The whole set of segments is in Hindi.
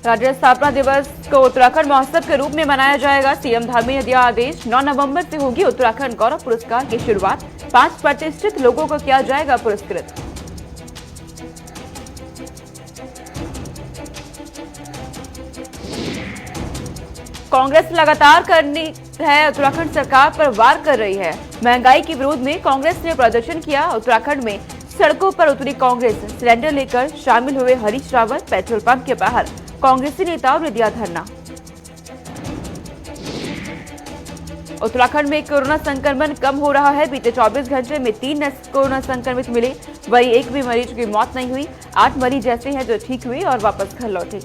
राज्य स्थापना दिवस को उत्तराखंड महोत्सव के रूप में मनाया जाएगा। सीएम धामी ने दिया आदेश। 9 नवंबर से होगी उत्तराखंड गौरव पुरस्कार की शुरुआत। 5 प्रतिष्ठित लोगों को किया जाएगा पुरस्कृत। कांग्रेस लगातार करनी है उत्तराखंड सरकार पर वार कर रही है। महंगाई के विरोध में कांग्रेस ने प्रदर्शन किया। उत्तराखंड में सड़कों पर उतरी कांग्रेस। सिलेंडर लेकर शामिल हुए हरीश रावत। पेट्रोल पंप के बाहर कांग्रेसी नेताओं ने दिया धरना। उत्तराखंड में कोरोना संक्रमण कम हो रहा है। बीते 24 घंटे में 3 नए कोरोना संक्रमित मिले। वहीं एक भी मरीज की मौत नहीं हुई। 8 मरीज ऐसे हैं जो ठीक हुए और वापस घर लौटे।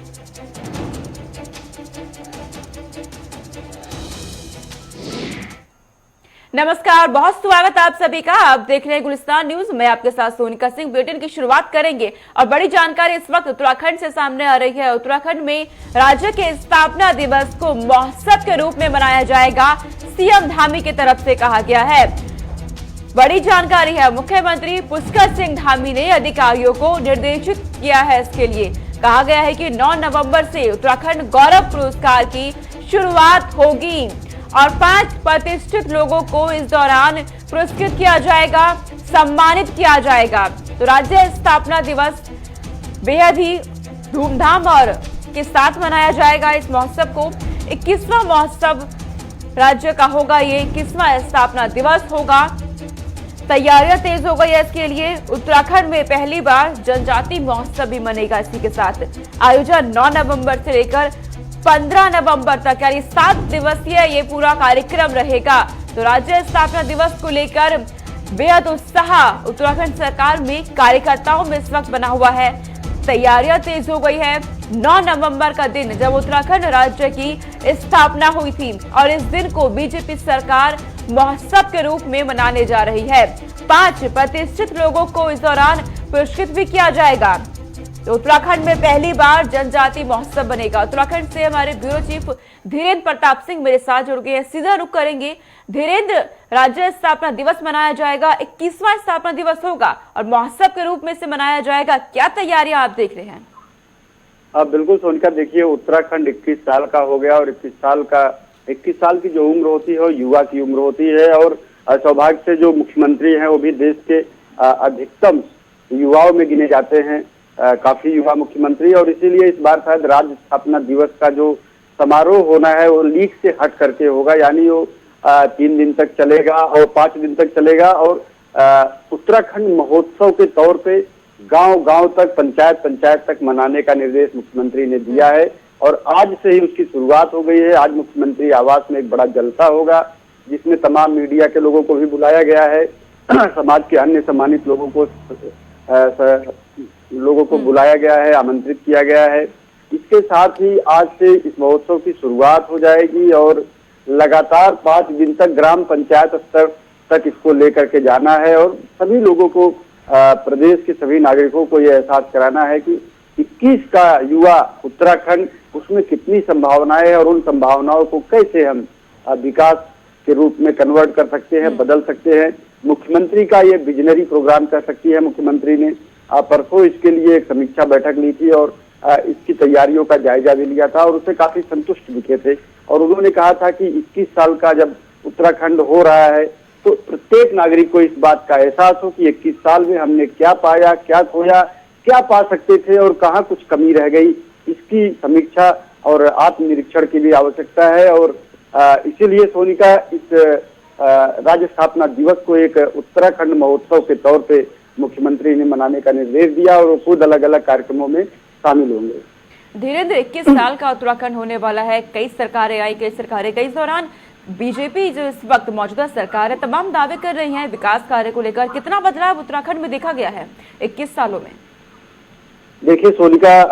नमस्कार, बहुत स्वागत आप सभी का। आप देख रहे हैं गुलिस्तान न्यूज। मैं आपके साथ सोनिका सिंह। बुलेटिन की शुरुआत करेंगे और बड़ी जानकारी इस वक्त उत्तराखंड से सामने आ रही है। उत्तराखंड में राज्य के स्थापना दिवस को महोत्सव के रूप में मनाया जाएगा। सीएम धामी की तरफ से कहा गया है। बड़ी जानकारी है। मुख्यमंत्री पुष्कर सिंह धामी ने अधिकारियों को निर्देशित किया है। इसके लिए कहा गया है कि 9 नवंबर से उत्तराखंड गौरव पुरस्कार की शुरुआत होगी और 5 प्रतिष्ठित लोगों को इस दौरान पुरस्कृत किया जाएगा, सम्मानित किया जाएगा। तो राज्य स्थापना दिवस बेहद ही धूमधाम और के साथ मनाया जाएगा। इस महोत्सव को 21वां महोत्सव राज्य का होगा। ये 21वां स्थापना दिवस होगा। तैयारियां तेज हो गई है इसके लिए। उत्तराखंड में पहली बार जनजाति महोत्सव भी मनेगा। इसी के साथ आयोजन 9 नवंबर से लेकर 15 नवंबर तक यानी 7 दिवसीय ये पूरा कार्यक्रम रहेगा। तो राज्य स्थापना दिवस को लेकर बेहद उत्साह उत्तराखंड सरकार में कार्यकर्ताओं में इस वक्त बना हुआ है। तैयारियां तेज हो गई है। 9 नवंबर का दिन जब उत्तराखंड राज्य की स्थापना हुई थी और इस दिन को बीजेपी सरकार महोत्सव के रूप में मनाने जा रही है। 5 प्रतिष्ठित लोगों को इस दौरान पुरस्कृत भी किया जाएगा। तो उत्तराखंड में पहली बार जनजाति महोत्सव बनेगा। उत्तराखंड से हमारे ब्यूरो चीफ धीरेन्द्र प्रताप सिंह मेरे साथ जुड़ गए हैं। सीधा रुख करेंगे। धीरेन्द्र, राज्य स्थापना दिवस मनाया जाएगा, 21वां स्थापना दिवस होगा और महोत्सव के रूप में से मनाया जाएगा। क्या तैयारियां आप देख रहे हैं? बिल्कुल सोनिका, देखिए उत्तराखंड 21 साल का हो गया और 21 साल की जो उम्र होती है वो युवा की उम्र होती है। और सौभाग्य से जो मुख्यमंत्री हैं वो भी देश के अधिकतम युवाओं में गिने जाते हैं। काफी युवा मुख्यमंत्री, और इसीलिए इस बार शायद राज्य स्थापना दिवस का जो समारोह होना है वो लीग से हट करके होगा। यानी वो 3 दिन तक चलेगा और 5 दिन तक चलेगा और उत्तराखंड महोत्सव के तौर पे गांव-गांव तक, पंचायत तक मनाने का निर्देश मुख्यमंत्री ने दिया है और आज से ही उसकी शुरुआत हो गई है। आज मुख्यमंत्री आवास में एक बड़ा जलसा होगा जिसमें तमाम मीडिया के लोगों को भी बुलाया गया है। समाज के अन्य सम्मानित लोगों को बुलाया गया है, आमंत्रित किया गया है। इसके साथ ही आज से इस महोत्सव की शुरुआत हो जाएगी और लगातार 5 दिन तक ग्राम पंचायत स्तर तक इसको लेकर के जाना है और सभी लोगों को, प्रदेश के सभी नागरिकों को ये एहसास कराना है कि 21 का युवा उत्तराखंड, उसमें कितनी संभावनाएं है और उन संभावनाओं को कैसे हम विकास के रूप में कन्वर्ट कर सकते हैं, बदल सकते हैं। मुख्यमंत्री का ये विजनरी प्रोग्राम कर सकती है। मुख्यमंत्री ने परसों इसके लिए एक समीक्षा बैठक ली थी और इसकी तैयारियों का जायजा भी लिया था और उससे काफी संतुष्ट दिखे थे। और उन्होंने कहा था कि 21 साल का जब उत्तराखंड हो रहा है तो प्रत्येक नागरिक को इस बात का एहसास हो कि 21 साल में हमने क्या पाया, क्या खोया, क्या पा सकते थे और कहाँ कुछ कमी रह गई। इसकी समीक्षा और आत्मनिरीक्षण की भी आवश्यकता है। और इसीलिए सोनिका, इस राज्य स्थापना दिवस को एक उत्तराखंड महोत्सव के तौर पे मुख्यमंत्री ने मनाने का निर्देश दिया और वो खुद अलग अलग कार्यक्रमों में शामिल होंगे। धीरेन्द्र, 21 साल का उत्तराखंड होने वाला है। कई सरकारें आई, कई सरकारें गई। इस दौरान बीजेपी जो इस वक्त मौजूदा सरकार है तमाम दावे कर रही है विकास कार्य को लेकर। कितना बदलाव उत्तराखंड में देखा गया है 21 सालों में? देखिए सोनिका,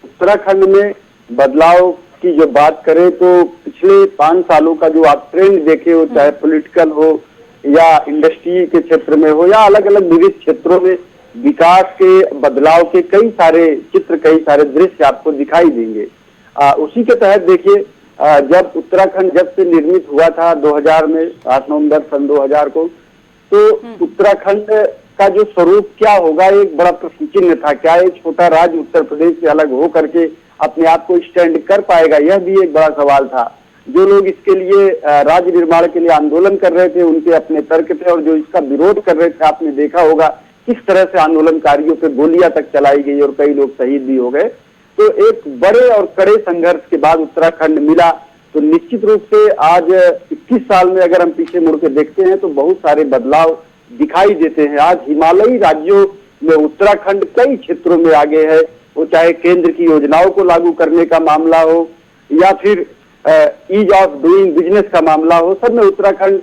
उत्तराखंड में बदलाव की जो बात करें तो पिछले 5 सालों का जो आप ट्रेंड देखे हो, चाहे पॉलिटिकल हो या इंडस्ट्री के क्षेत्र में हो या अलग अलग विविध क्षेत्रों में, विकास के बदलाव के कई सारे चित्र, कई सारे दृश्य आपको दिखाई देंगे। उसी के तहत देखिए, जब उत्तराखंड जब से निर्मित हुआ था 2000 में, 8 नवंबर सन 2000 को, तो उत्तराखंड का जो स्वरूप क्या होगा एक बड़ा प्रश्न चिन्ह था। क्या एक छोटा राज्य उत्तर प्रदेश से अलग हो करके अपने आप को स्टैंड कर पाएगा, यह भी एक बड़ा सवाल था। जो लोग इसके लिए राज्य निर्माण के लिए आंदोलन कर रहे थे, उनके अपने तर्क थे, और जो इसका विरोध कर रहे थे, आपने देखा होगा किस तरह से आंदोलनकारियों पे गोलियां तक चलाई गई और कई लोग शहीद भी हो गए। तो एक बड़े और कड़े संघर्ष के बाद उत्तराखंड मिला। तो निश्चित रूप से आज 21 साल में अगर हम पीछे मुड़ के देखते हैं तो बहुत सारे बदलाव दिखाई देते हैं। आज हिमालयी राज्यों में उत्तराखंड कई क्षेत्रों में आगे है, वो चाहे केंद्र की योजनाओं को लागू करने का मामला हो या फिर ईज ऑफ डूइंग बिजनेस का मामला हो, सब में उत्तराखंड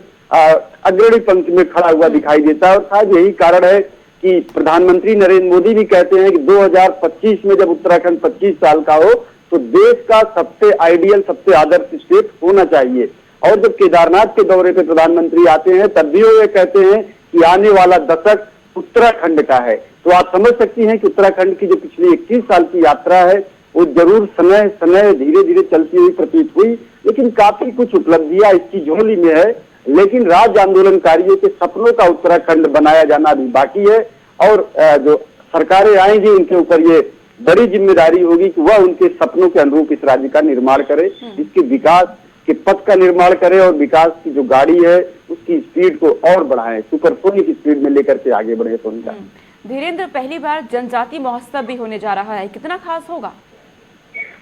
अग्रणी पंक्ति में खड़ा हुआ दिखाई देता है। और शायद यही कारण है कि प्रधानमंत्री नरेंद्र मोदी भी कहते हैं कि 2025 में जब उत्तराखंड 25 साल का हो तो देश का सबसे आइडियल, सबसे आदर्श स्टेट होना चाहिए। और जब केदारनाथ के दौरे पे प्रधानमंत्री आते हैं तब भी वो ये कहते हैं कि आने वाला दशक उत्तराखंड का है। तो आप समझ सकती हैं कि उत्तराखंड की जो पिछली 21 साल की यात्रा है वो जरूर समय समय धीरे धीरे चलती हुई प्रतीत हुई, लेकिन काफी कुछ उपलब्धियां इसकी झोली में है। लेकिन राज्य आंदोलनकारियों के सपनों का उत्तराखंड बनाया जाना भी बाकी है, और जो सरकारें आएंगी उनके ऊपर ये बड़ी जिम्मेदारी होगी कि वह उनके सपनों के अनुरूप इस राज्य का निर्माण करे, इसके विकास के पथ का निर्माण करे और विकास की जो गाड़ी है उसकी स्पीड को और बढ़ाएं, सुपरसोनिक स्पीड में लेकर के आगे बढ़े। सोनिका, धीरेन्द्र, पहली बार जनजाति महोत्सव भी होने जा रहा है, कितना खास होगा?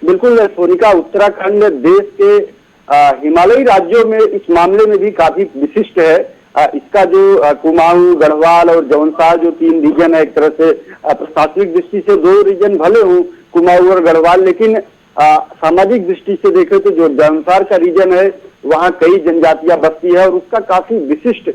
बिल्कुल सोनिका, उत्तराखंड देश के हिमालयी राज्यों में इस मामले में भी काफी विशिष्ट है। इसका जो कुमाऊं, गढ़वाल और जौनसार जो 3 रीजन है, एक तरह से प्रशासनिक दृष्टि से 2 रीजन भले हो कुमाऊं और गढ़वाल, लेकिन सामाजिक दृष्टि से देखें तो जो जौनसार का रीजन है वहाँ कई जनजातियां बसती है और उसका काफी विशिष्ट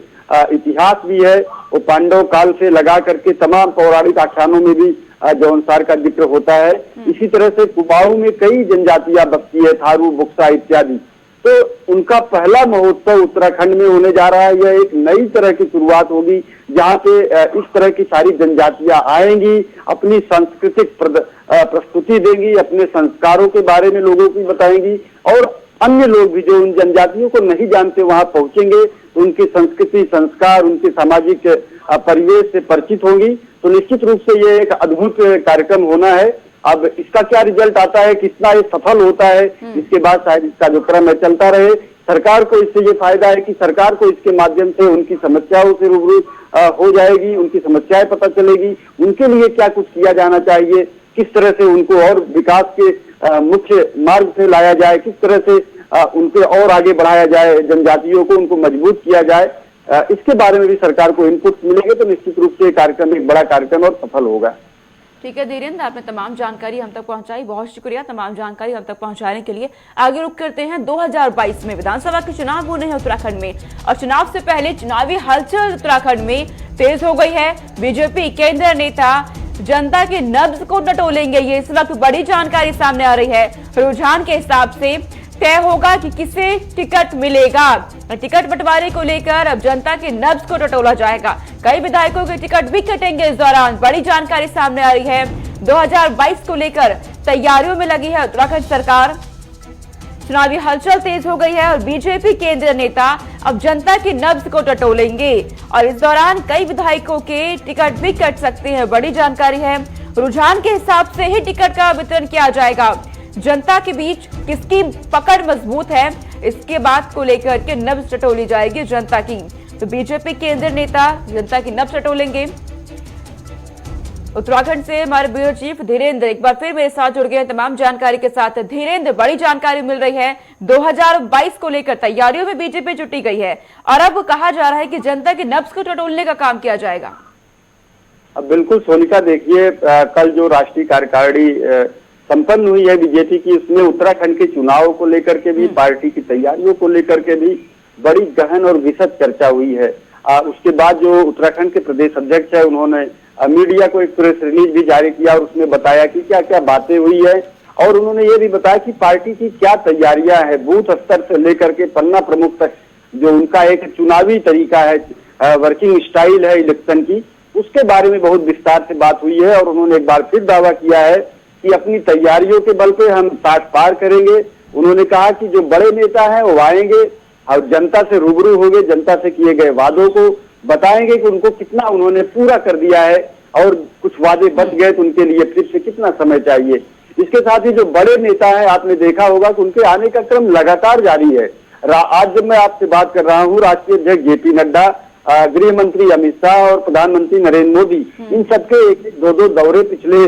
इतिहास भी है। वो पांडव काल से लगा करके तमाम पौराणिक आख्यानों में भी जौनसार का जिक्र होता है। इसी तरह से कुमाऊं में कई जनजातियां बसती है, थारू, बुक्सा इत्यादि। तो उनका पहला महोत्सव उत्तराखंड में होने जा रहा है। यह एक नई तरह की शुरुआत होगी जहाँ पे इस तरह की सारी जनजातियां आएंगी, अपनी सांस्कृतिक प्रस्तुति देंगी, अपने संस्कारों के बारे में लोगों को बताएंगी, और अन्य लोग भी जो उन जनजातियों को नहीं जानते वहां पहुंचेंगे, उनकी संस्कृति, संस्कार, उनके सामाजिक परिवेश से परिचित होंगी। तो निश्चित रूप से ये एक अद्भुत कार्यक्रम होना है। अब इसका क्या रिजल्ट आता है, कितना ये सफल होता है, इसके बाद शायद इसका जो क्रम है चलता रहे। सरकार को इससे ये फायदा है कि सरकार को इसके माध्यम से उनकी समस्याओं से रूबरू हो जाएगी, उनकी समस्याएं पता चलेगी, उनके लिए क्या कुछ किया जाना चाहिए, किस तरह से उनको और विकास के मुख्य मार्ग से लाया जाए, किस तरह से उनके और आगे बढ़ाया जाए, जनजातियों को उनको मजबूत किया जाए, इसके बारे में भी सरकार को इनपुट मिलेंगे। तो निश्चित रूप से कार्यक्रम एक बड़ा कार्यक्रम और सफल होगा। ठीक है धीरेन्द्र, आपने तमाम जानकारी हम तक पहुंचाई, बहुत शुक्रिया तमाम जानकारी हम तक पहुंचाने के लिए। आगे रुक करते हैं, 2022 में विधानसभा के चुनाव होने हैं उत्तराखंड में, और चुनाव से पहले चुनावी हलचल उत्तराखंड में तेज हो गई है। बीजेपी केंद्रीय नेता जनता के नब्ज को टटोलेंगे, ये इस वक्त बड़ी जानकारी सामने आ रही है। रुझान के हिसाब से तय होगा कि किसे टिकट मिलेगा। टिकट बंटवारे को लेकर अब जनता के नब्ज को टटोला जाएगा। कई विधायकों के टिकट भी कटेंगे। इस दौरान बड़ी जानकारी सामने आ रही है। 2022 को लेकर तैयारियों में लगी है उत्तराखंड सरकार। चुनावी हलचल तेज हो गई है और बीजेपी केंद्रीय नेता अब जनता के नब्ज को टटोलेंगे, और इस दौरान कई विधायकों के टिकट भी कट सकते हैं। बड़ी जानकारी है। रुझान के हिसाब से ही टिकट का वितरण किया जाएगा। जनता के बीच किसकी पकड़ मजबूत है, इसके बात को लेकर के नब्ज टटोली जाएगी जनता की। तो बीजेपी केंद्रीय नेता जनता की नब्ज टटोलेंगे। उत्तराखंड से हमारे ब्यूरो चीफ धीरेन्द्र एक बार फिर मेरे साथ जुड़ गए हैं तमाम जानकारी के साथ। धीरेन्द्र, बड़ी जानकारी मिल रही है, 2022 को लेकर तैयारियों में बीजेपी जुटी गई है और अब कहा जा रहा है कि जनता के नब्ज को टटोलने का काम किया जाएगा। अब बिल्कुल सोनिका, देखिए कल जो राष्ट्रीय कार्यकारिणी संपन्न हुई है बीजेपी की, उसमें उत्तराखंड के चुनाव को लेकर के भी, पार्टी की तैयारियों को लेकर के भी बड़ी गहन और विशद चर्चा हुई है। उसके बाद जो उत्तराखंड के प्रदेश अध्यक्ष है उन्होंने मीडिया को एक प्रेस रिलीज भी जारी किया और उसमें बताया कि क्या क्या बातें हुई है, और उन्होंने ये भी बताया कि पार्टी की क्या तैयारियां है, बूथ स्तर से लेकर के पन्ना प्रमुख तक जो उनका एक चुनावी तरीका है, वर्किंग स्टाइल है इलेक्शन की, उसके बारे में बहुत विस्तार से बात हुई है। और उन्होंने एक बार फिर दावा किया है कि अपनी तैयारियों के बल पे हम 60 पार करेंगे। उन्होंने कहा कि जो बड़े नेता हैं वो आएंगे और जनता से रूबरू होंगे, जनता से किए गए वादों को बताएंगे कि उनको कितना उन्होंने पूरा कर दिया है, और कुछ वादे बच गए तो उनके लिए फिर से कितना समय चाहिए। इसके साथ ही जो बड़े नेता हैं, आपने देखा होगा कि उनके आने का क्रम लगातार जारी है। आज जब मैं आपसे बात कर रहा हूँ, राष्ट्रीय अध्यक्ष जेपी नड्डा, गृह मंत्री अमित शाह और प्रधानमंत्री नरेंद्र मोदी, इन सबके एक दो दौरे पिछले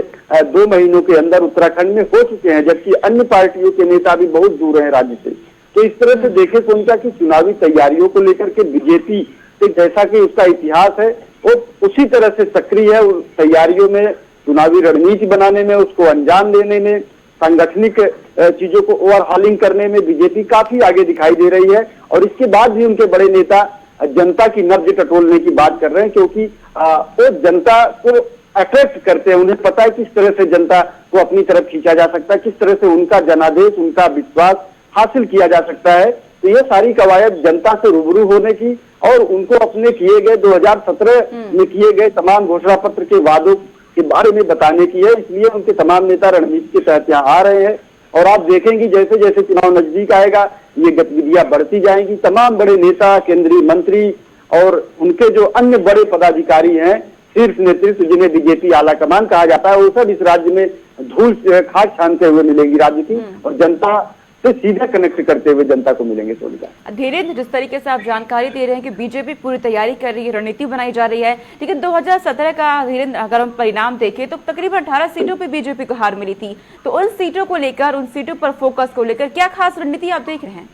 2 महीनों के अंदर उत्तराखंड में हो चुके हैं, जबकि अन्य पार्टियों के नेता भी बहुत दूर हैं राज्य से। तो इस तरह से देखे तो उनका की चुनावी तैयारियों को लेकर के बीजेपी से जैसा कि उसका इतिहास है, वो उसी तरह से सक्रिय है। उस तैयारियों में, चुनावी रणनीति बनाने में, उसको अंजाम देने में, सांगठनिक चीजों को ओवरहॉलिंग करने में बीजेपी काफी आगे दिखाई दे रही है। और इसके बाद भी उनके बड़े नेता जनता की नब्ज टटोलने की बात कर रहे हैं, क्योंकि वो जनता को अट्रैक्ट करते हैं। उन्हें पता है किस तरह से जनता को अपनी तरफ खींचा जा सकता है, किस तरह से उनका जनादेश, उनका विश्वास हासिल किया जा सकता है। तो ये सारी कवायद जनता से रूबरू होने की और उनको अपने किए गए 2017 में किए गए तमाम घोषणा पत्र के वादों के बारे में बताने की है। इसलिए उनके तमाम नेता रणनीति के तहत यहाँ आ रहे हैं। और आप देखेंगे जैसे जैसे चुनाव नजदीक आएगा, ये गतिविधियां बढ़ती जाएंगी। तमाम बड़े नेता, केंद्रीय मंत्री और उनके जो अन्य बड़े पदाधिकारी हैं, शीर्ष नेतृत्व जिन्हें बीजेपी आला कमान कहा जाता है, वो सब इस राज्य में धूल खाक छानते हुए मिलेंगी राज्य की, और जनता से सीधे कनेक्ट करते हुए जनता को मिलेंगे। सोनिका, धीरेन्द्र, जिस तरीके से आप जानकारी दे रहे हैं कि बीजेपी पूरी तैयारी कर रही है, रणनीति बनाई जा रही है, लेकिन 2017 का धीरेन्द्र अगर हम परिणाम देखें तो तकरीबन 18 सीटों पे बीजेपी को हार मिली थी। तो उन सीटों को लेकर, उन सीटों पर फोकस को लेकर क्या खास रणनीति आप देख रहे हैं?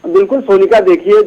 बिल्कुल सोनिका, देखिए,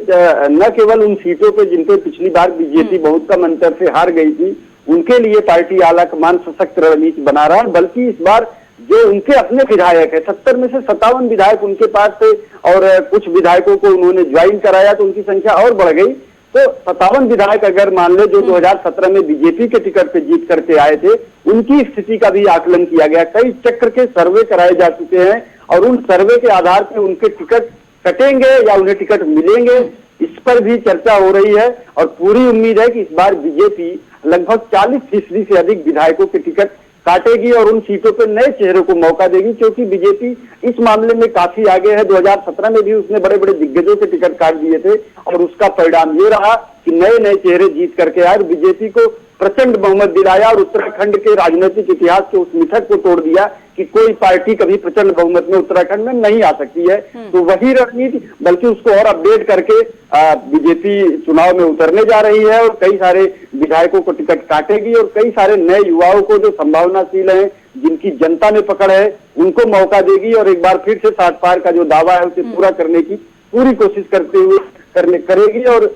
न केवल उन सीटों पे जिन पे पिछली बार बीजेपी बहुत कम अंतर से हार गई थी, उनके लिए पार्टी आला कमान सशक्त रणनीति बना रहा है, बल्कि इस बार जो उनके अपने विधायक है, 70 में से 57 विधायक उनके पास थे और कुछ विधायकों को उन्होंने ज्वाइन कराया तो उनकी संख्या और बढ़ गई। तो 57 विधायक अगर मान ले जो 2017 में बीजेपी के टिकट पे जीत करके आए थे, उनकी स्थिति का भी आकलन किया गया। कई चक्र के सर्वे कराए जा चुके हैं और उन सर्वे के आधार पर उनके टिकट कटेंगे या उन्हें टिकट मिलेंगे, इस पर भी चर्चा हो रही है। और पूरी उम्मीद है कि इस बार बीजेपी लगभग 40% से अधिक विधायकों के टिकट काटेगी और उन सीटों पर नए चेहरों को मौका देगी, क्योंकि बीजेपी इस मामले में काफी आगे है। 2017 में भी उसने बड़े बड़े दिग्गजों के टिकट काट दिए थे और उसका परिणाम ये रहा कि नए नए चेहरे जीत करके आए और बीजेपी को प्रचंड बहुमत दिलाया और उत्तराखंड के राजनीतिक इतिहास के उस मिथक को तोड़ दिया कि कोई पार्टी कभी प्रचंड बहुमत में उत्तराखंड में नहीं आ सकती है। तो वही रणनीति, बल्कि उसको और अपडेट करके बीजेपी चुनाव में उतरने जा रही है और कई सारे विधायकों को टिकट काटेगी और कई सारे नए युवाओं को जो संभावनाशील हैं, जिनकी जनता में पकड़ है, उनको मौका देगी और एक बार फिर से 60 पार का जो दावा है उसे पूरा करने की पूरी कोशिश करते हुए करेगी। और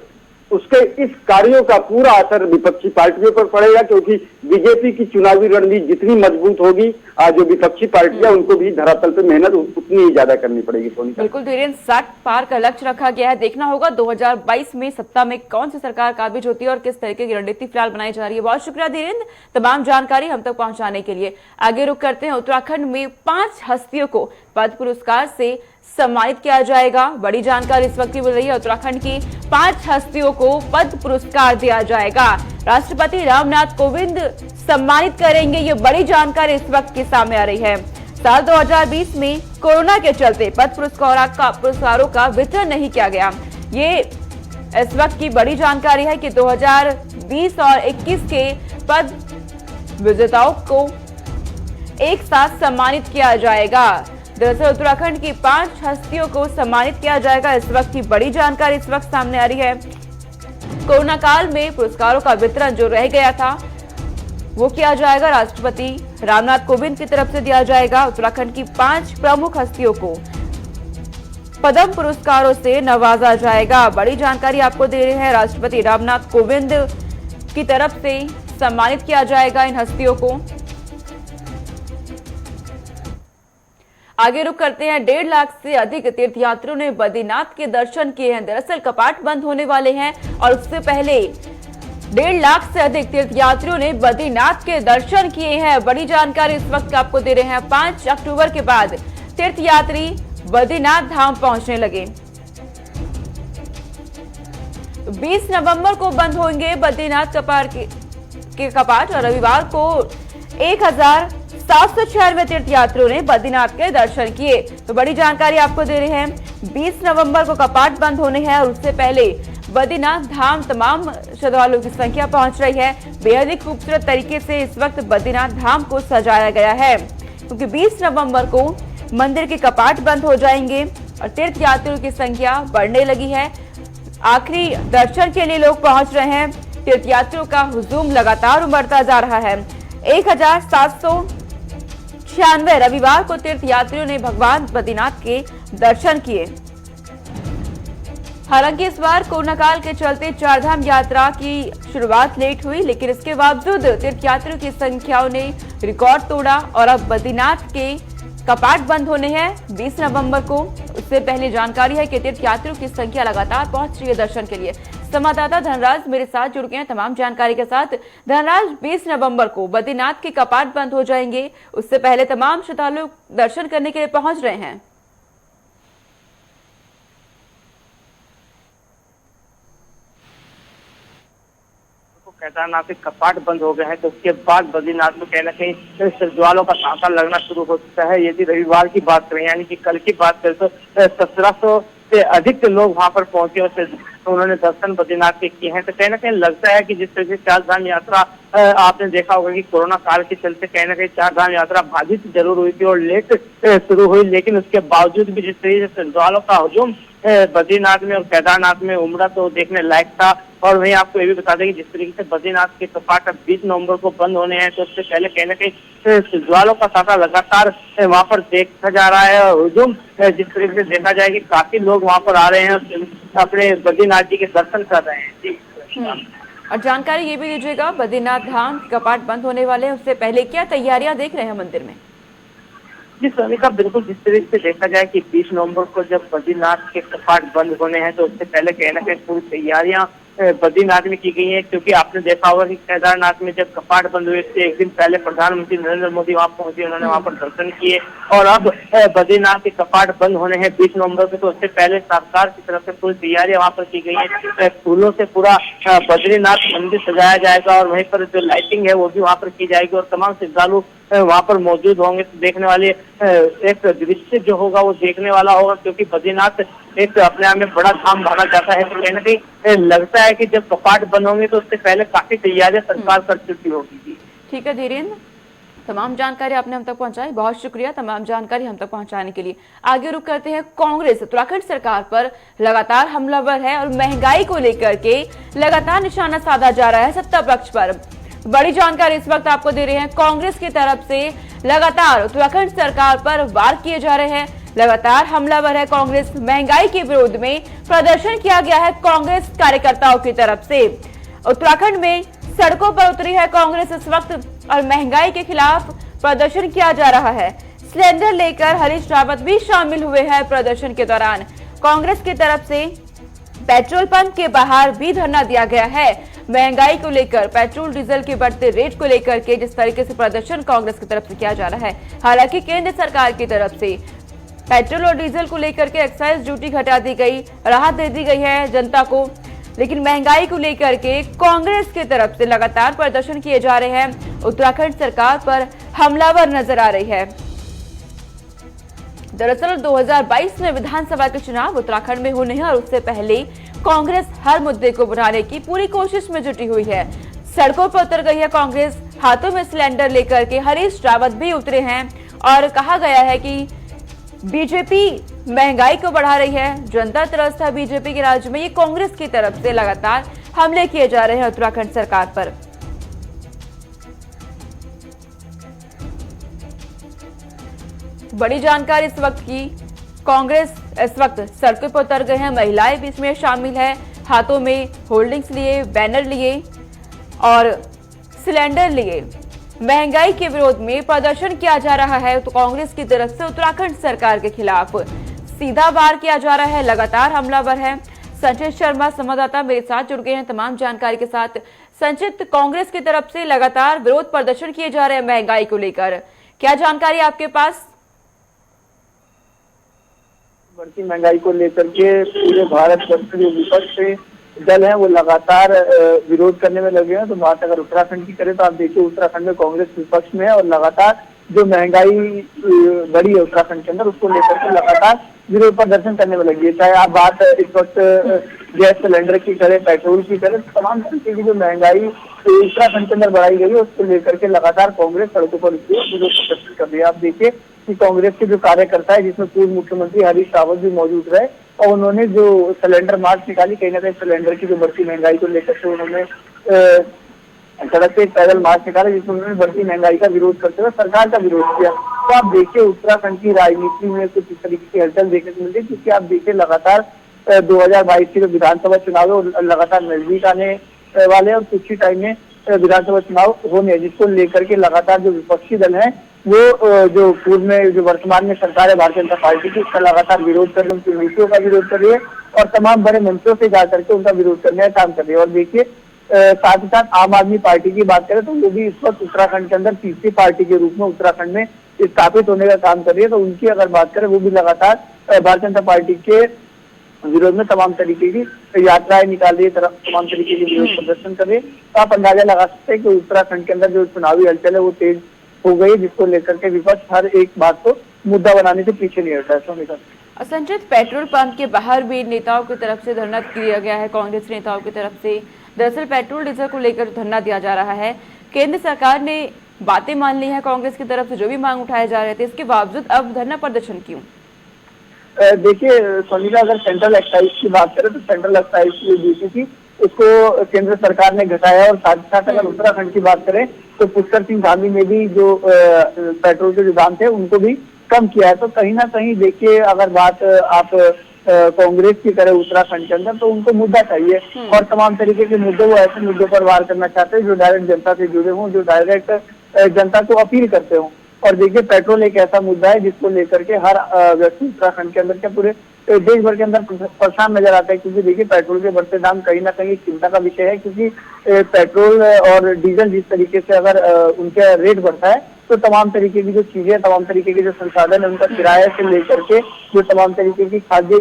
उसके इस कार्यों का पूरा असर विपक्षी पार्टियों पर पड़ेगा, क्योंकि बीजेपी की चुनावी रणनीति जितनी मजबूत होगी, जो विपक्षी पार्टियां उनको भी धरातल पे मेहनत उतनी ही ज्यादा करनी पड़ेगी। बिल्कुल धीरेन्द्र, 60 पार का लक्ष्य रखा गया है। देखना होगा 2022 में सत्ता में कौन सी सरकार काबिज होती है और किस तरीके की रणनीति फिलहाल बनाई जा रही है। बहुत शुक्रिया धीरेन्द्र, तमाम जानकारी हम तक पहुंचाने के लिए। आगे रुक करते हैं, उत्तराखंड में 5 हस्तियों को पद्म पुरस्कार से सम्मानित किया जाएगा। बड़ी जानकारी इस वक्त की मिल रही है, उत्तराखंड की 5 हस्तियों को पद्म पुरस्कार दिया जाएगा। राष्ट्रपति रामनाथ कोविंद सम्मानित करेंगे, ये बड़ी जानकारी इस वक्त की सामने आ रही है। साल 2020 में कोरोना के चलते पद्म पुरस्कारों का वितरण नहीं किया गया। ये इस वक्त की बड़ी जानकारी है कि 2020 और 21 के पद्म विजेताओं को एक साथ सम्मानित किया जाएगा। दरअसल उत्तराखंड की 5 हस्तियों को सम्मानित किया जाएगा, इस वक्त की बड़ी जानकारी इस वक्त सामने आ रही है। कोरोना काल में पुरस्कारों का वितरण जो रह गया था वो किया जाएगा, राष्ट्रपति रामनाथ कोविंद की तरफ से दिया जाएगा। उत्तराखंड की 5 प्रमुख हस्तियों को पद्म पुरस्कारों से नवाजा जाएगा। बड़ी जानकारी आपको दे रहे हैं, राष्ट्रपति रामनाथ कोविंद की तरफ से सम्मानित किया जाएगा इन हस्तियों को। आगे रुक करते हैं, 1.5 लाख से अधिक तीर्थयात्रियों ने बद्रीनाथ के दर्शन किए हैं। दरअसल कपाट बंद होने वाले हैं और उससे पहले 1.5 लाख से अधिक तीर्थयात्रियों ने बद्रीनाथ के दर्शन किए हैं। बड़ी जानकारी इस वक्त आपको दे रहे हैं। 5 अक्टूबर के बाद तीर्थयात्री बद्रीनाथ धाम पहुंचने लगे। 20 नवंबर को बंद होंगे बद्रीनाथ के कपाट और रविवार को 1796 तीर्थयात्रियों ने बद्रीनाथ के दर्शन किए। तो बड़ी जानकारी आपको दे रहे हैं, 20 नवंबर को कपाट बंद होने हैं और उससे पहले बद्रीनाथ धाम तमाम श्रद्धालुओं की संख्या पहुंच रही है। बेहद ही खूबसूरत तरीके से इस वक्त बद्रीनाथ धाम को सजाया गया है। क्योंकि 20 नवंबर को मंदिर के कपाट बंद हो जाएंगे और तीर्थ यात्रियों की संख्या बढ़ने लगी है। आखिरी दर्शन के लिए लोग पहुंच रहे हैं। तीर्थ यात्रियों का हुजूम लगातार उमड़ता जा रहा है। 1796 रविवार को तीर्थ यात्रियों ने भगवान बद्रीनाथ के दर्शन किए। हालांकि इस बार कोरोना काल के चलते चारधाम यात्रा की शुरुआत लेट हुई, लेकिन इसके बावजूद तीर्थ यात्रियों की संख्याओं ने रिकॉर्ड तोड़ा और अब बद्रीनाथ के कपाट बंद होने हैं 20 नवंबर को। उससे पहले जानकारी है कि तीर्थ यात्रियों की संख्या लगातार पहुंच रही है दर्शन के लिए। संवाददाता धनराज मेरे साथ जुड़ गए हैं तमाम जानकारी के साथ। धनराज, 20 नवंबर को बद्रीनाथ के कपाट बंद हो जाएंगे, उससे पहले तमाम श्रद्धालु दर्शन करने के लिए पहुंच रहे हैं। केदारनाथ के कपाट बंद हो गए हैं, तो उसके बाद बद्रीनाथ में कहीं ना कहीं श्रद्धालुओं का तांता लगना शुरू हो चुका है। यदि रविवार की बात करें, यानी कि कल की बात करें, तो 1700 से अधिक लोग वहां पर पहुंचे और उन्होंने दर्शन बद्रीनाथ के किए हैं। तो कहीं ना कहीं लगता है कि जिस तरह से चारधाम यात्रा आपने देखा होगा कि कोरोना काल के चलते कहीं ना कहीं चारधाम यात्रा बाधित जरूर हुई थी और लेट शुरू हुई, लेकिन उसके बावजूद भी जिस तरीके से श्रद्धालुओं का हुजूम बद्रीनाथ में और केदारनाथ में उमड़ा तो देखने लायक था। और वहीं आपको ये भी बता दें कि जिस तरीके से बद्रीनाथ के कपाट अब 20 नवंबर को बंद होने हैं, तो उससे पहले कहीं ना कहीं श्रद्धालुओं का तांता लगातार वहां पर देखा जा रहा है। हुजूम जिस तरीके से देखा जाए कि काफी लोग वहां पर आ रहे हैं, अपने बद्रीनाथ जी के दर्शन कर रहे हैं। जी और जानकारी ये भी दीजिएगा, बद्रीनाथ धाम कपाट बंद होने वाले हैं, उससे पहले क्या तैयारियां देख रहे हैं मंदिर में? जी सोनिका, बिल्कुल जिस तरीके से देखा जाए कि 20 नवंबर को जब बद्रीनाथ के कपाट बंद होने हैं, तो उससे पहले कहीं ना कहीं पूरी तैयारियां बद्रीनाथ में की गई है। क्योंकि आपने देखा होगा कि केदारनाथ में जब कपाट बंद हुए थे, एक दिन पहले प्रधानमंत्री नरेंद्र मोदी वहां पहुंचे, उन्होंने वहां पर दर्शन किए। और अब बद्रीनाथ के कपाट बंद होने हैं 20 नवंबर को, तो उससे पहले सरकार की तरफ से पूरी तैयारियां वहां पर की गई है। फूलों से पूरा बद्रीनाथ मंदिर सजाया जाएगा और वहीं पर जो लाइटिंग है वो भी वहां पर की जाएगी और तमाम श्रद्धालु वहां पर मौजूद होंगे। तो देखने वाले एक दृश्य जो होगा वो देखने वाला होगा, क्योंकि बद्रीनाथ एक अपने आप में बड़ा धाम माना जाता है। तो कहीं ना कहीं लगता है कि जब कपाट बंद होंगे तो उससे पहले काफी तैयारियां सरकार कर चुकी होगी। ठीक है धीरेन्द्र, तमाम जानकारी आपने हम तक पहुंचाई, बहुत शुक्रिया तमाम जानकारी हम तक पहुंचाने के लिए। आगे रुक करते हैं, कांग्रेस उत्तराखंड सरकार पर लगातार हमलावर है और महंगाई को लेकर के लगातार निशाना साधा जा रहा है सत्ता पक्ष पर। बड़ी जानकारी इस वक्त आपको दे रहे हैं, कांग्रेस की तरफ से लगातार उत्तराखंड सरकार पर वार किए जा रहे हैं। लगातार हमलावर है कांग्रेस। महंगाई के विरोध में प्रदर्शन किया गया है कांग्रेस कार्यकर्ताओं की तरफ से। उत्तराखंड में सड़कों पर उतरी है कांग्रेस इस वक्त और महंगाई के खिलाफ प्रदर्शन किया जा रहा है। सिलेंडर लेकर हरीश रावत भी शामिल हुए हैं प्रदर्शन के दौरान। कांग्रेस की तरफ से पेट्रोल पंप के बाहर भी धरना दिया गया है। महंगाई को लेकर, पेट्रोल डीजल के बढ़ते रेट को लेकर के जिस तरीके से प्रदर्शन कांग्रेस की तरफ से किया जा रहा है। हालांकि केंद्र सरकार की तरफ से पेट्रोल और डीजल को लेकर के एक्साइज ड्यूटी घटा दी गई, राहत दे दी गई है जनता को, लेकिन महंगाई को लेकर के कांग्रेस की तरफ से लगातार प्रदर्शन किए जा रहे हैं। उत्तराखंड सरकार पर हमलावर नजर आ रही है। दरअसल 2022 में विधानसभा के चुनाव उत्तराखंड में होने हैं और उससे पहले कांग्रेस हर मुद्दे को बढ़ाने की पूरी कोशिश में जुटी हुई है। सड़कों पर उतर गई है कांग्रेस, हाथों में सिलेंडर लेकर के हरीश रावत भी उतरे हैं और कहा गया है कि बीजेपी महंगाई को बढ़ा रही है, जनता त्रस्त है बीजेपी के राज में। ये कांग्रेस की तरफ से लगातार हमले किए जा रहे हैं उत्तराखंड सरकार पर। बड़ी जानकारी इस वक्त की, कांग्रेस इस वक्त सड़कों पर उतर गए हैं, महिलाएं भी इसमें शामिल है, हाथों में होल्डिंग्स लिए, बैनर लिए और सिलेंडर लिए। महंगाई के विरोध में प्रदर्शन किया जा रहा है तो कांग्रेस की तरफ से उत्तराखंड सरकार के खिलाफ सीधा वार किया जा रहा है, लगातार हमलावर है। संचित शर्मा संवाददाता मेरे साथ जुड़ गए हैं तमाम जानकारी के साथ। संचित, कांग्रेस की तरफ से लगातार विरोध प्रदर्शन किए जा रहे हैं महंगाई को लेकर, क्या जानकारी आपके पास? बढ़ती महंगाई को लेकर के पूरे भारत वर्ष के जो विपक्ष दल है वो लगातार विरोध करने में लगे हैं। तो बात अगर उत्तराखंड की करें तो आप देखिए उत्तराखंड में कांग्रेस विपक्ष में है और लगातार जो महंगाई बढ़ी है उत्तराखंड के अंदर उसको लेकर के लगातार विरोध प्रदर्शन करने में लगी है। चाहे आप बात इस वक्त गैस सिलेंडर की करें, पेट्रोल की करें, तमाम तरीके की जो महंगाई उत्तराखंड के अंदर बढ़ाई गई है उसको लेकर के लगातार कांग्रेस सड़कों पर उतरी है, विरोध प्रदर्शन कर रही है। आप देखिए कि कांग्रेस के जो कार्यकर्ता है, जिसमें पूर्व मुख्यमंत्री हरीश रावत भी मौजूद रहे, और उन्होंने जो सिलेंडर मार्च निकाली, कहीं ना कहीं सिलेंडर की जो बढ़ती महंगाई को लेकर के उन्होंने सड़क पे पैदल मार्च निकाला, जिसमें उन्होंने बढ़ती महंगाई का विरोध करते हुए सरकार का विरोध किया। तो आप देखिए उत्तराखंड की राजनीति में कुछ इस तरीके की हलचल देखने को मिलती है, क्योंकि आप देखिए लगातार 2022 के जो विधानसभा चुनाव है लगातार नजदीक आने वाले और कुछ ही टाइम में विधानसभा चुनाव होने हैं, जिसको लेकर के लगातार जो विपक्षी दल है वो जो पूर्व में जो वर्तमान में सरकार है भारतीय जनता पार्टी की, उसका लगातार विरोध कर रही है, उनकी नीतियों का विरोध कर रही है और तमाम बड़े मंचों से जाकर के उनका विरोध करने का काम कर रही है। और देखिए साथ ही साथ आम आदमी पार्टी की बात करें तो वो भी इस वक्त उत्तराखंड के अंदर तीसरी पार्टी के रूप में उत्तराखंड में स्थापित होने का काम कर रही है। तो उनकी अगर बात करें वो भी लगातार भारतीय जनता पार्टी के विरोध में तमाम तरीके की यात्राएं निकाल रही है, तमाम तरीके के विरोध प्रदर्शन कर रही है। तो आप अंदाजा लगा सकते हैं कि उत्तराखंड के अंदर जो चुनावी हलचल है वो तेज हो गई, जिसको लेकर के विपक्ष हर एक बात को मुद्दा बनाने से पीछे नहीं हटता है। संचित, पेट्रोल पंप के बाहर भी नेताओं की तरफ से धरना दिया गया है, कांग्रेस नेताओं की तरफ से। दरअसल पेट्रोल डीजल को लेकर धरना दिया जा रहा है। केंद्र सरकार ने बातें मान ली है कांग्रेस की तरफ से, जो भी मांग उठाए जा रहे थे, इसके बावजूद अब धरना प्रदर्शन क्यों? देखिए सोनिका, अगर सेंट्रल एक्साइज की बात करें तो सेंट्रल एक्साइज की जो ड्यूटी थी उसको केंद्र सरकार ने घटाया, और साथ ही साथ अगर उत्तराखंड की बात करें तो पुष्कर सिंह धामी ने भी जो पेट्रोल के जो दाम थे उनको भी कम किया है। तो कहीं ना कहीं देखिए अगर बात आप कांग्रेस की करें उत्तराखंड के अंदर तो उनको मुद्दा चाहिए, और तमाम तरीके के मुद्दे वो ऐसे मुद्दों पर वार करना चाहते हैं जो डायरेक्ट जनता से जुड़े हों, जो डायरेक्ट जनता को अपील करते हों। और देखिए पेट्रोल एक ऐसा मुद्दा है जिसको लेकर के हर व्यक्ति उत्तराखंड के अंदर क्या पूरे देश भर के अंदर परेशान नजर आता है, क्योंकि देखिए पेट्रोल के बढ़ते दाम कहीं ना कहीं चिंता का विषय है, क्योंकि पेट्रोल और डीजल जिस तरीके से अगर उनका रेट बढ़ता है तो तमाम तरीके की जो चीजें, तमाम तरीके के जो संसाधन है उनका किराए से लेकर के जो तमाम तरीके की खाद्य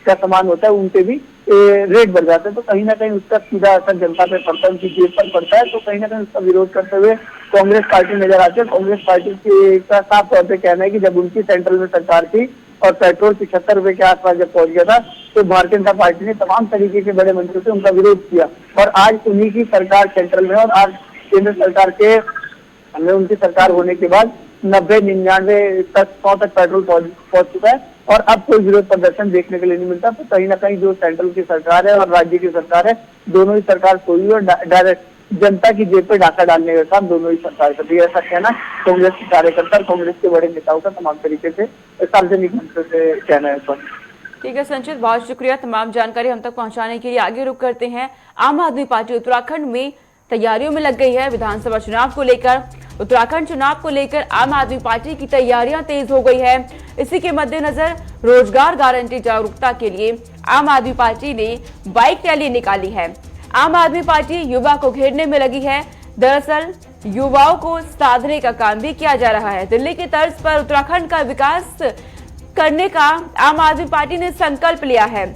का सामान होता है उनके भी रेट बढ़ जाते हैं। तो कहीं ना कहीं उसका सीधा असर जनता पे पड़ता है, उनकी जेब पर पड़ता है। तो कहीं ना कहीं उसका विरोध करते हुए कांग्रेस पार्टी नजर आती है। कांग्रेस पार्टी का साफ तौर पे कहना है कि जब उनकी सेंट्रल में सरकार थी और पेट्रोल 75 रुपए के आसपास जब पहुंच गया था तो भारतीय जनता पार्टी ने तमाम तरीके के बड़े मंचों से उनका विरोध किया, और आज उन्हीं की सरकार सेंट्रल में, और आज केंद्र सरकार के में उनकी सरकार होने के बाद 90-99 तक 100 तक पेट्रोल पहुंच चुका है, और अब कोई विरोध प्रदर्शन देखने के लिए नहीं मिलता। तो कहीं ना कहीं जो सेंट्रल की सरकार है और राज्य की सरकार है, दोनों ही सरकार सोई और डायरेक्ट जनता की जेब पे डाका डालने का काम दोनों ही सरकार करती है। ऐसा कहना कांग्रेस के कार्यकर्ता, कांग्रेस के बड़े नेताओं का तमाम तरीके से सार्वजनिक मंच से कहना है। ठीक है संचित, बहुत शुक्रिया तमाम जानकारी हम तक पहुंचाने के लिए। आगे रुक करते हैं, आम आदमी पार्टी उत्तराखंड में तैयारियों में लग गई है विधानसभा चुनाव को लेकर। उत्तराखंड चुनाव को लेकर आम आदमी पार्टी की तैयारियां तेज हो गई है। इसी के मद्देनजर रोजगार गारंटी जागरूकता के लिए आम आदमी पार्टी ने बाइक रैली निकाली है। आम आदमी पार्टी युवा को घेरने में लगी है। दरअसल युवाओं को साधने का काम भी किया जा रहा है। दिल्ली की तर्ज पर उत्तराखंड का विकास करने का आम आदमी पार्टी ने संकल्प लिया है,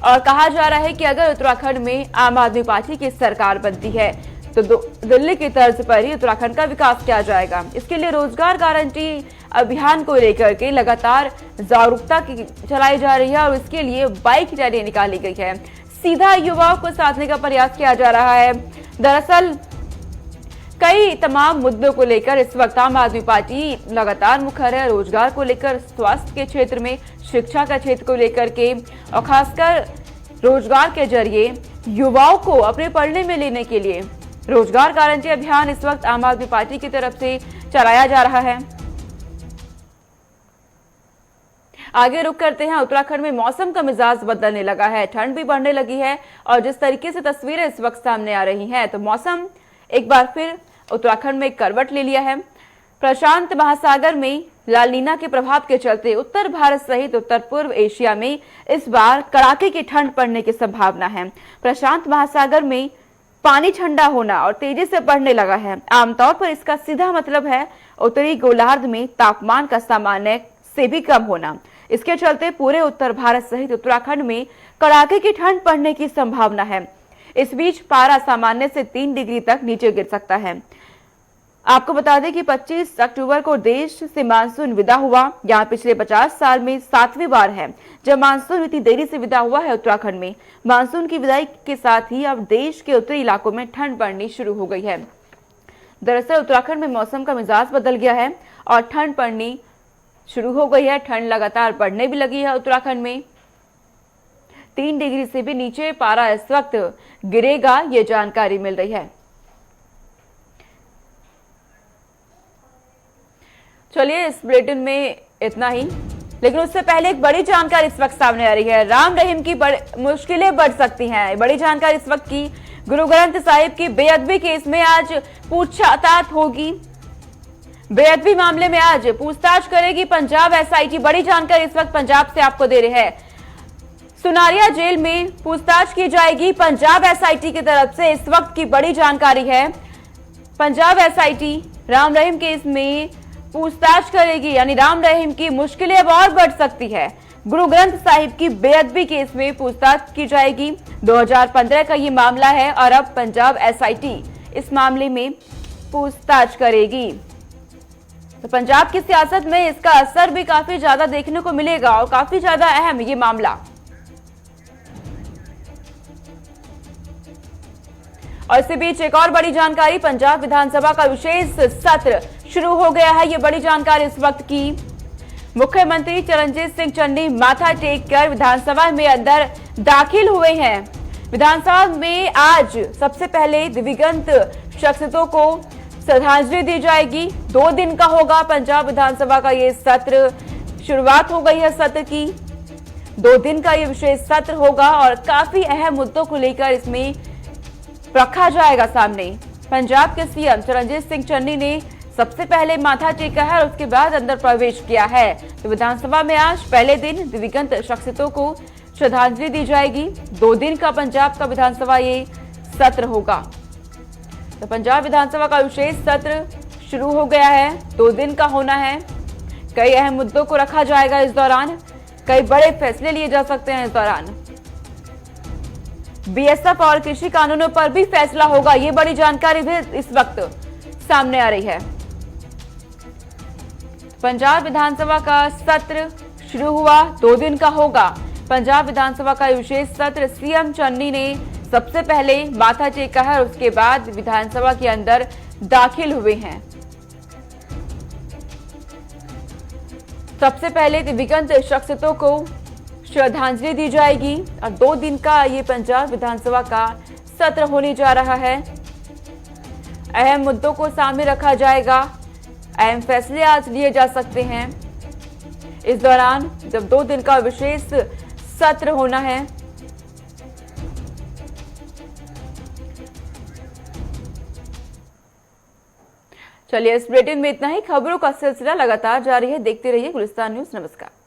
और कहा जा रहा है कि अगर उत्तराखंड में आम आदमी पार्टी की सरकार बनती है तो दिल्ली की तर्ज पर ही उत्तराखंड का विकास किया जाएगा। इसके लिए रोजगार गारंटी अभियान को लेकर के लगातार जागरूकता चलाई जा रही है, और इसके लिए बाइक रैली निकाली गई है। सीधा युवाओं को साधने का प्रयास किया जा रहा है। दरअसल कई तमाम मुद्दों को लेकर इस वक्त आम आदमी पार्टी लगातार मुखर है। रोजगार को लेकर, स्वास्थ्य के क्षेत्र में, शिक्षा का क्षेत्र को लेकर के, और खासकर रोजगार के जरिए युवाओं को अपने पढ़ने में लेने के लिए रोजगार गारंटी अभियान इस वक्त आम आदमी पार्टी की तरफ से चलाया जा रहा है। आगे रुक करते हैं, उत्तराखंड में मौसम का मिजाज बदलने लगा है, ठंड भी बढ़ने लगी है, और जिस तरीके से तस्वीरें इस वक्त सामने आ रही हैं तो मौसम एक बार फिर उत्तराखंड में करवट ले लिया है। प्रशांत महासागर में लाल-नीना के प्रभाव के चलते उत्तर भारत सहित उत्तर पूर्व एशिया में इस बार कड़ाके की ठंड पड़ने की संभावना है। प्रशांत महासागर में पानी ठंडा होना और तेजी से बढ़ने लगा है। आमतौर पर इसका सीधा मतलब है उत्तरी गोलार्ध में तापमान का सामान्य से भी कम होना। इसके चलते पूरे उत्तर भारत सहित उत्तराखंड में कड़ाके की ठंड पड़ने की संभावना है। इस बीच पारा सामान्य से 3 डिग्री तक नीचे गिर सकता है। आपको बता दें कि 25 अक्टूबर को देश से मानसून विदा हुआ। यहाँ पिछले 50 साल में 7वीं बार है जब मानसून इतनी देरी से विदा हुआ है। उत्तराखंड में मानसून की विदाई के साथ ही अब देश के उत्तरी इलाकों में ठंड पड़नी शुरू हो गई है। दरअसल उत्तराखंड में मौसम का मिजाज बदल गया है और ठंड पड़नी शुरू हो गई है। ठंड लगातार बढ़ने भी लगी है। उत्तराखंड में 3 डिग्री से भी नीचे पारा इस वक्त गिरेगा, ये जानकारी मिल रही है। चलिए इस बुलेटिन में इतना ही, लेकिन उससे पहले एक बड़ी जानकारी इस वक्त सामने आ रही है। राम रहीम की मुश्किलें बढ़ सकती हैं। बड़ी जानकारी इस वक्त की, गुरु ग्रंथ साहिब की बेअदबी केस में आज पूछताछ होगी। बेअदबी मामले में आज पूछताछ करेगी पंजाब एसआईटी। बड़ी जानकारी इस वक्त पंजाब से आपको दे रहे हैं। सुनारिया जेल में पूछताछ की जाएगी पंजाब एसआईटी की तरफ से। इस वक्त की बड़ी जानकारी है, पंजाब एसआईटी राम रहीम केस में पूछताछ करेगी, यानी राम रहीम की मुश्किलें अब और बढ़ सकती है। गुरु ग्रंथ साहिब की बेअदबी केस में पूछताछ की जाएगी। 2015 का ये मामला है और अब पंजाब एसआईटी इस मामले में पूछताछ करेगी। तो पंजाब की सियासत में इसका असर भी काफी ज्यादा देखने को मिलेगा और काफी ज्यादा अहम ये मामला। और इसी बीच एक और बड़ी जानकारी, पंजाब विधानसभा का विशेष सत्र शुरू हो गया है। ये बड़ी जानकारी इस वक्त की, मुख्यमंत्री चरणजीत सिंह चन्नी माथा टेक कर विधानसभा में अंदर दाखिल हुए हैं। विधानसभा में आज सबसे पहले दिवंगत शख्सियतों को श्रद्धांजलि दी जाएगी। 2 दिन का होगा पंजाब विधानसभा का ये सत्र। शुरुआत हो गई है सत्र की। 2 दिन का ये विशेष सत्र होगा और काफी अहम मुद्दों को लेकर इसमें रखा जाएगा सामने। पंजाब के सीएम चरणजीत सिंह चन्नी ने सबसे पहले माथा टेका है और उसके बाद अंदर प्रवेश किया है। तो विधानसभा में आज पहले दिन दिवंगत शख्सियतों को श्रद्धांजलि दी जाएगी। 2 दिन का पंजाब का विधानसभा ये सत्र होगा। तो पंजाब विधानसभा का विशेष सत्र शुरू हो गया है, 2 दिन का होना है। कई अहम मुद्दों को रखा जाएगा इस दौरान, कई बड़े फैसले लिए जा सकते हैं इस दौरान। बीएसएफ और कृषि कानूनों पर भी फैसला होगा, ये बड़ी जानकारी भी इस वक्त सामने आ रही है। पंजाब विधानसभा का सत्र शुरू हुआ, 2 दिन का होगा। पंजाब विधानसभा का विशेष सत्र सीएम चन्नी ने सबसे पहले माथा टेका है और उसके बाद विधानसभा के अंदर दाखिल हुए हैं। सबसे पहले दिवंगत शख्सियतों को श्रद्धांजलि दी जाएगी और 2 दिन का ये पंजाब विधानसभा का सत्र होने जा रहा है। अहम मुद्दों को सामने रखा जाएगा, अहम फैसले आज लिए जा सकते हैं इस दौरान जब 2 दिन का विशेष सत्र होना है। चलिए इस बुलेटिन में इतना ही। खबरों का सिलसिला लगातार जारी है, देखते रहिए गुलिस्तान न्यूज। नमस्कार।